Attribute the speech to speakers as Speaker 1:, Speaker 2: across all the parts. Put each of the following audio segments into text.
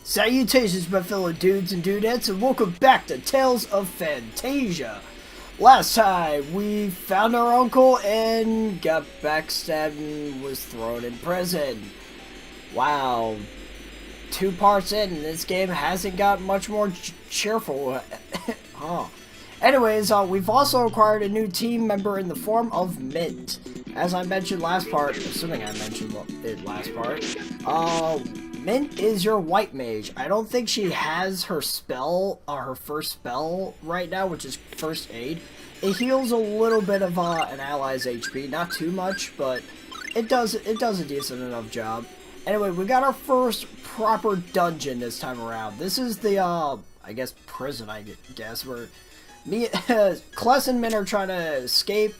Speaker 1: Salutations, my fellow dudes and dudettes, and welcome back to Tales of Phantasia. Last time, we found our uncle and got backstabbed and was thrown in prison. Wow. 2 parts in, and this game hasn't got much more cheerful. Huh. Anyways, we've also acquired a new team member in the form of Mint. As I mentioned last part, assuming I mentioned it last part, Mint is your white mage. I don't think she has her spell, her first spell right now, which is first aid. It heals a little bit of an ally's HP, not too much, but it does a decent enough job. Anyway, we got our first proper dungeon this time around. This is the I guess prison, I guess, where me, Kless and Mint are trying to escape,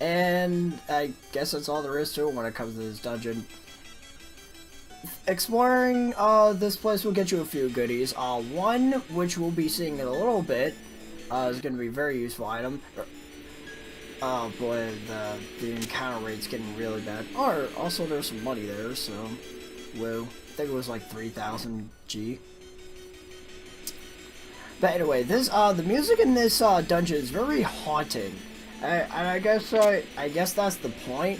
Speaker 1: and I guess that's all there is to it when it comes to this dungeon. Exploring this place will get you a few goodies. One, which we'll be seeing in a little bit, is going to be a very useful item. Oh boy, the encounter rate's getting really bad. Also there's some money there, so whoa. I think it was like 3,000 G. But anyway, this the music in this dungeon is very haunting. And I guess that's the point.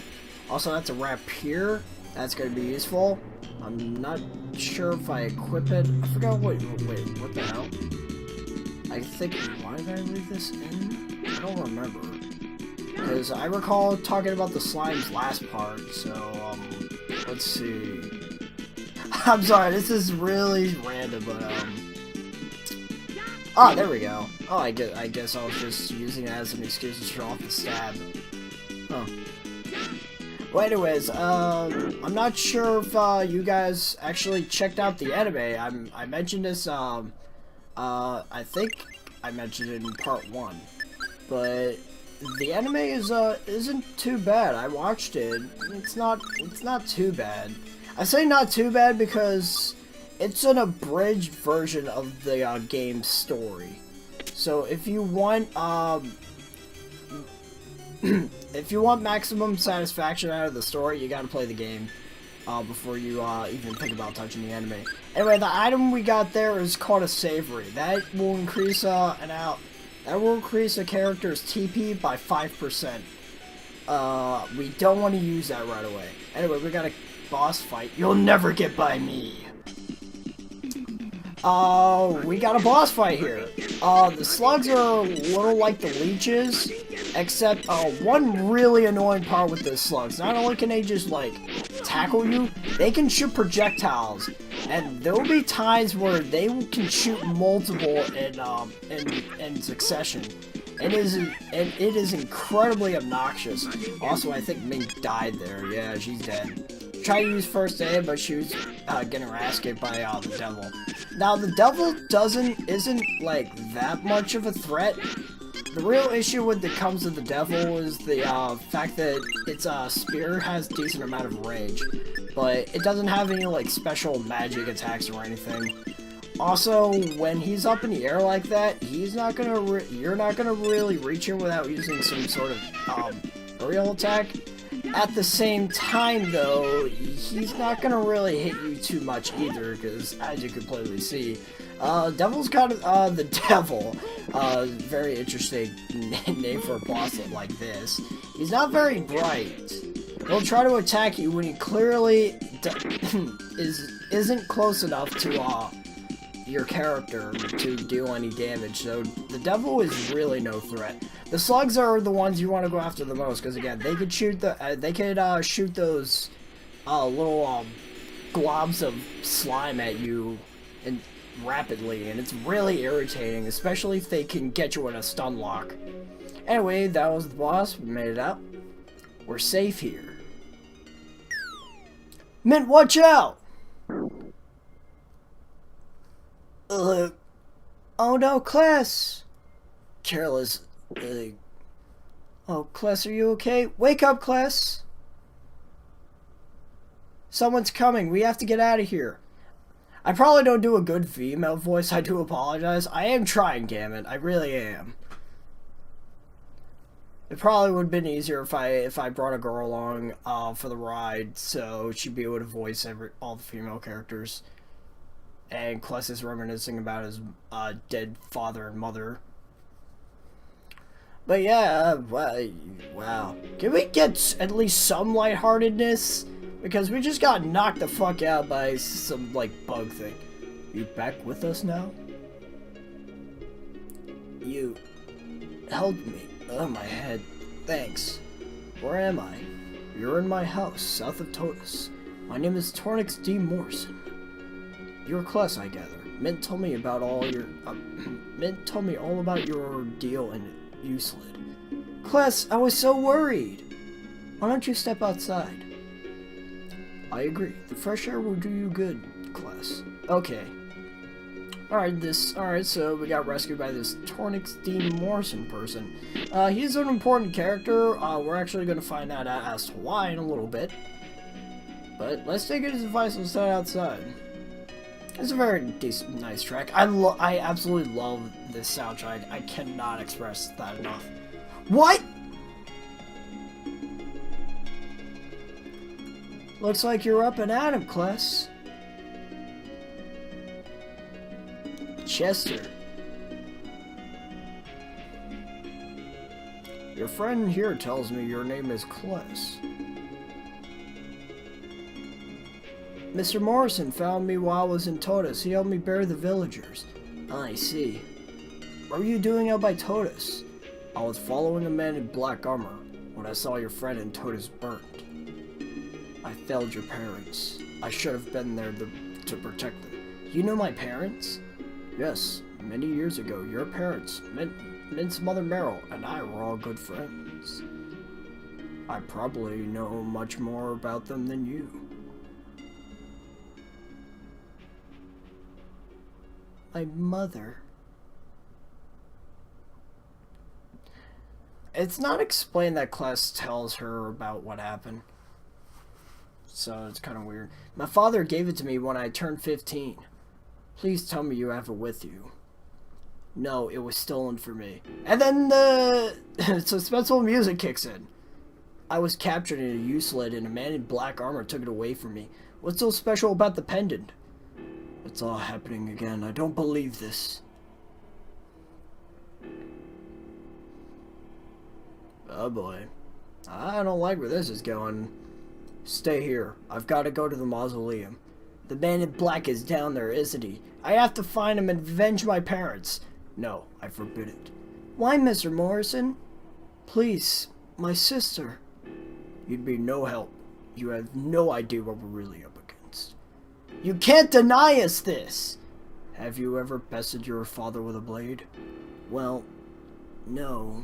Speaker 1: Also, that's a rapier. That's going to be useful. I'm not sure if I equip it. I forgot wait, what the hell? I think, why did I leave this in? I don't remember. Because I recall talking about the slimes last part, so, let's see. I'm sorry, this is really random, but, oh, there we go. Oh, I guess I was just using it as an excuse to show off the stab. Huh. Well, anyways, I'm not sure if you guys actually checked out the anime. I mentioned this, I think I mentioned it in part 1, but the anime isn't too bad. I watched it. It's not too bad. I say not too bad because it's an abridged version of the game's story. So if you want if you want maximum satisfaction out of the story, you gotta play the game before you even think about touching the anime. Anyway, the item we got there is called a savory. That will increase a character's TP by 5%. We don't want to use that right away. Anyway, we got a boss fight. You'll never get by me. We got a boss fight here. The slugs are a little like the leeches, except, one really annoying part with the slugs. Not only can they just, like, tackle you, they can shoot projectiles. And there will be times where they can shoot multiple in succession. It is incredibly obnoxious. Also, I think Mink died there. Yeah, she's dead. Tried to use first aid, but she was getting her ass kicked by the devil. Now, the devil isn't like that much of a threat. The real issue when it comes to the devil is the fact that its spear has a decent amount of range, but it doesn't have any like special magic attacks or anything. Also, when he's up in the air like that, you're not gonna really reach him without using some sort of aerial attack. At the same time, though, he's not gonna really hit you too much either, because as you can clearly see, Devil's kind of, the Devil, very interesting name for a boss like this. He's not very bright. He'll try to attack you when he clearly isn't close enough to, your character to deal any damage, so the devil is really no threat. The slugs are the ones you want to go after the most, because again, they could shoot shoot those little globs of slime at you and rapidly, and it's really irritating, especially if they can get you in a stun lock. Anyway, that was the boss. We made it out. We're safe here. Mint, watch out! Oh no, Kless! Careless. Oh, Kless, are you okay? Wake up, Kless! Someone's coming. We have to get out of here. I probably don't do a good female voice. I do apologize. I am trying, damn it. I really am. It probably would have been easier if I brought a girl along for the ride, so she'd be able to voice all the female characters. And Kless is reminiscing about his dead father and mother. But yeah, wow. Can we get at least some lightheartedness? Because we just got knocked the fuck out by some, like, bug thing. You back with us now? You helped me. Oh, my head. Thanks. Where am I? You're in my house, south of Totus. My name is Tornix D. Morrison. You're Kless, I gather. Mint told me about all your... Mint told me all about your ordeal in Euclid. Kless, I was so worried. Why don't you step outside? I agree. The fresh air will do you good, Kless. Okay. Alright, so we got rescued by this Tornix D. Morrison person. He's an important character. We're actually going to find out as to why in a little bit. But let's take his advice and stay outside. It's a very decent, nice track. I absolutely love this soundtrack. I cannot express that enough. What? Looks like you're up and at him, Kless. Chester. Your friend here tells me your name is Kless. Mr. Morrison found me while I was in Totus. He helped me bury the villagers. I see. What were you doing out by Totus? I was following a man in black armor when I saw your friend in Totus burnt. I failed your parents. I should have been there to protect them. You know my parents? Yes, many years ago, your parents, Mint's mother Meryl, and I were all good friends. I probably know much more about them than you. My mother. It's not explained that Kless tells her about what happened. So it's kind of weird. My father gave it to me when I turned 15. Please tell me you have it with you. No, it was stolen from me. And then the suspenseful music kicks in. I was captured in a Euclid and a man in black armor took it away from me. What's so special about the pendant? It's all happening again. I don't believe this. Oh boy. I don't like where this is going. Stay here. I've got to go to the mausoleum. The man in black is down there, isn't he? I have to find him and avenge my parents. No, I forbid it. Why, Mr. Morrison? Please, my sister. You'd be no help. You have no idea what we're really up against. You can't deny us this! Have you ever bested your father with a blade? Well, no.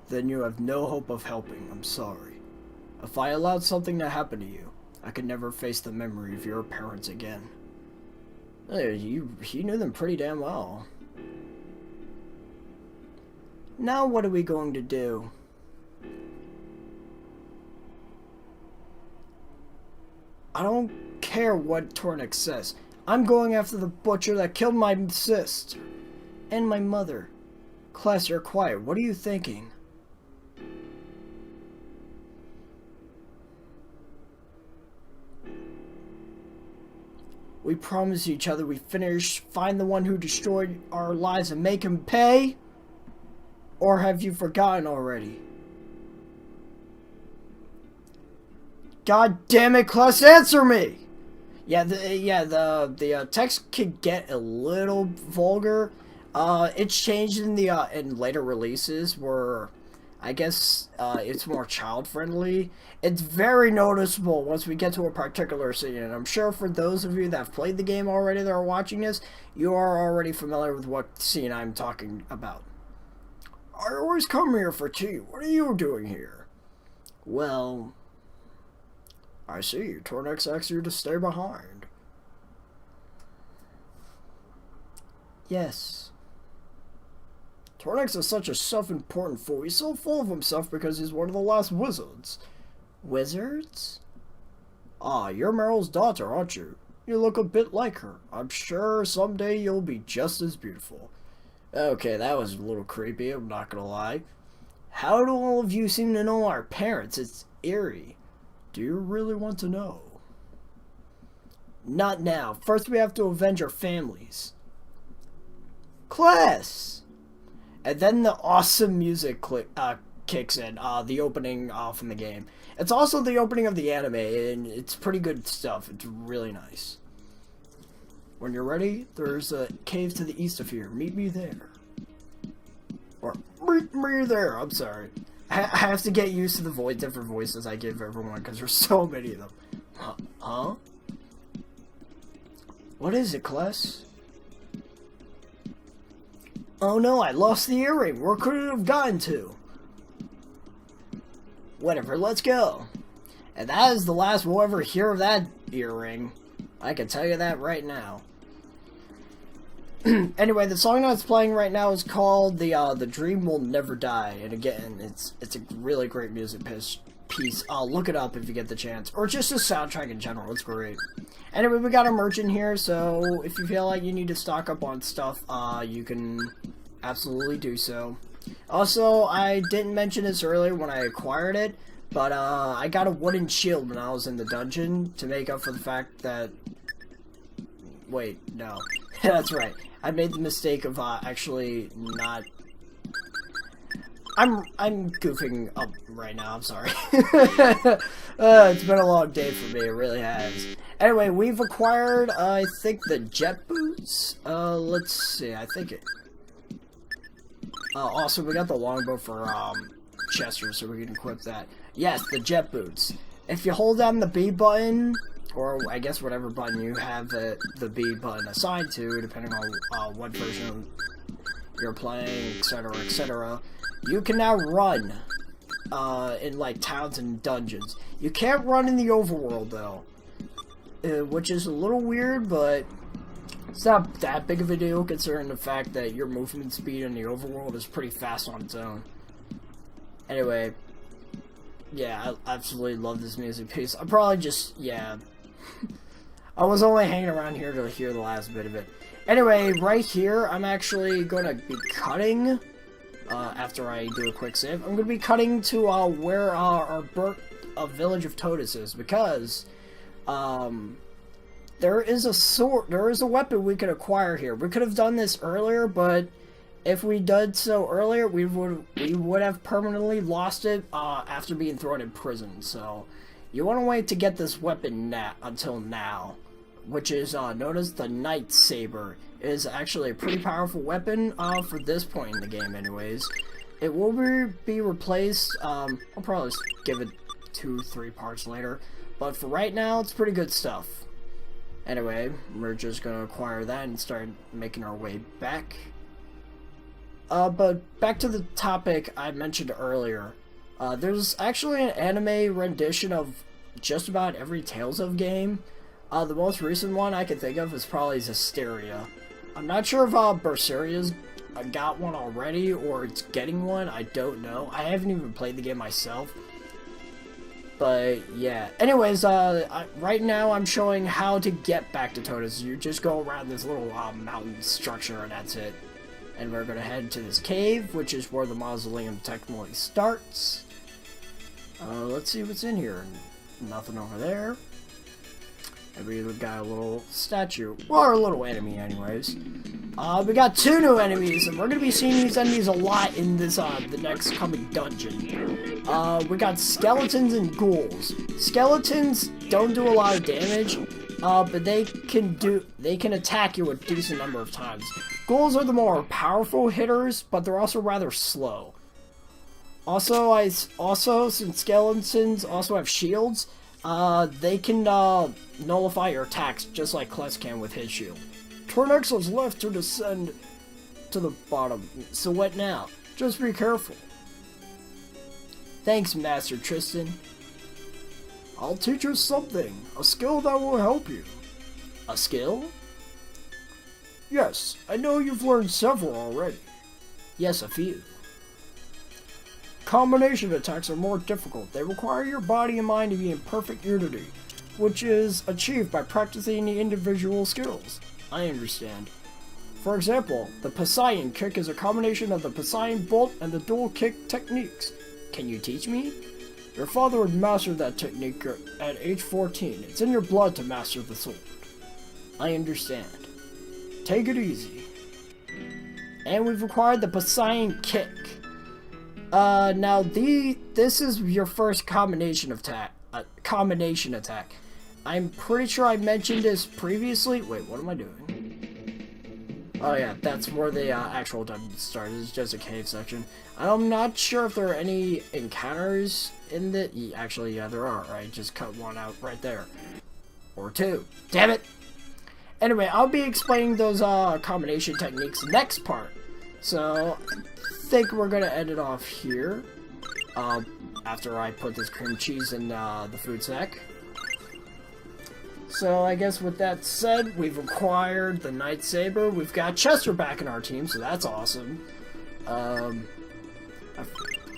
Speaker 1: Then you have no hope of helping. I'm sorry. If I allowed something to happen to you, I could never face the memory of your parents again. You knew them pretty damn well. Now what are we going to do? I don't care what Tornix says. I'm going after the butcher that killed my sister. And my mother. Kless, you're quiet. What are you thinking? We promised each other we'd find the one who destroyed our lives and make him pay? Or have you forgotten already? God damn it, Kless, answer me! Yeah, the text could get a little vulgar. It's changed in the in later releases where I guess it's more child friendly. It's very noticeable once we get to a particular scene, and I'm sure for those of you that have played the game already that are watching this, you are already familiar with what scene I'm talking about. I always come here for tea. What are you doing here? Well, I see. Tornix asks you to stay behind. Yes. Tornix is such a self-important fool. He's so full of himself because he's one of the last wizards. Wizards? Ah, you're Meryl's daughter, aren't you? You look a bit like her. I'm sure someday you'll be just as beautiful. Okay, that was a little creepy, I'm not gonna lie. How do all of you seem to know our parents? It's eerie. Do you really want to know? Not now. First we have to avenge our families. Class! And then the awesome music kicks in, the opening from the game. It's also the opening of the anime, and it's pretty good stuff. It's really nice. When you're ready, there's a cave to the east of here. Meet me there. Or, meet me there, I'm sorry. I have to get used to the different voices I give everyone, because there's so many of them. Huh? What is it, Kless? Oh no, I lost the earring. Where could it have gotten to? Whatever, let's go. And that is the last we'll ever hear of that earring. I can tell you that right now. Anyway, the song that's playing right now is called The Dream Will Never Die. And again, it's a really great music piece. Look it up if you get the chance. Or just the soundtrack in general, it's great. Anyway, we got a merchant here, so if you feel like you need to stock up on stuff, you can absolutely do so. Also, I didn't mention this earlier when I acquired it, but I got a wooden shield when I was in the dungeon to make up for the fact that... Wait, no. That's right. I made the mistake of actually not... I'm goofing up right now, I'm sorry. It's been a long day for me, it really has. Anyway, we've acquired, I think, the jet boots. Let's see, I think it... also, we got the longbow for, Chester, so we can equip that. Yes, the jet boots. If you hold down the B button, or I guess whatever button you have the B button assigned to, depending on what version you're playing, etc., you can now run in like towns and dungeons. You can't run in the overworld though, which is a little weird, but it's not that big of a deal considering the fact that your movement speed in the overworld is pretty fast on its own. Anyway, yeah, I absolutely love this music piece. I probably just, yeah, I was only hanging around here to hear the last bit of it. Anyway, right here, I'm actually going to be cutting, after I do a quick save, I'm going to be cutting to where our village of Totus is, because there is a weapon we could acquire here. We could have done this earlier, but if we did so earlier, we would have permanently lost it after being thrown in prison. So you want to wait to get this weapon until now, which is known as the Night Saber. It is actually a pretty powerful weapon for this point in the game anyways. It will be replaced, I'll probably give it 2-3 parts later, but for right now it's pretty good stuff. Anyway, we're just going to acquire that and start making our way back. But back to the topic I mentioned earlier. There's actually an anime rendition of just about every Tales of game. The most recent one I can think of is probably Zestiria. I'm not sure if Berseria's got one already or it's getting one. I don't know. I haven't even played the game myself. But yeah. Anyways, right now I'm showing how to get back to Totus. You just go around this little mountain structure and that's it. And we're going to head to this cave, which is where the mausoleum technically starts. Let's see what's in here. Nothing over there. And we've got a little statue. Or a little enemy, anyways. We got 2 new enemies, and we're going to be seeing these enemies a lot in this, the next coming dungeon. We got skeletons and ghouls. Skeletons don't do a lot of damage, but they can attack you a decent number of times. Ghouls are the more powerful hitters, but they're also rather slow. Also, since skeletons also have shields, they can nullify your attacks just like Kless can with his shield. Turn X's left to descend to the bottom. So what now? Just be careful. Thanks, Master Tristan. I'll teach you something. A skill that will help you. A skill? Yes, I know you've learned several already. Yes, a few. Combination attacks are more difficult. They require your body and mind to be in perfect unity, which is achieved by practicing the individual skills. I understand. For example, the Poseidon kick is a combination of the Poseidon bolt and the dual kick techniques. Can you teach me? Your father would master that technique at age 14. It's in your blood to master the sword. I understand. Take it easy. And we've acquired the Poseidon Kick. Now this is your first combination attack. I'm pretty sure I mentioned this previously. Wait, what am I doing? Oh yeah, that's where the actual dungeon starts. It's just a cave section. I'm not sure if there are any encounters in the... Actually, yeah, there are. I just cut one out right there. Or two. Damn it! Anyway, I'll be explaining those combination techniques next part. So, I think we're gonna end it off here. After I put this cream cheese in the food sack. So, I guess with that said, we've acquired the Night Saber. We've got Chester back in our team, so that's awesome. I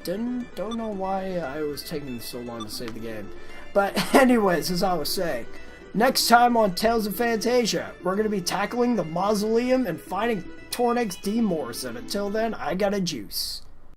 Speaker 1: don't know why I was taking so long to save the game. But anyways, as I was saying, next time on Tales of Phantasia, we're going to be tackling the mausoleum and fighting Tornix D. Morrison. Until then, I got a juice.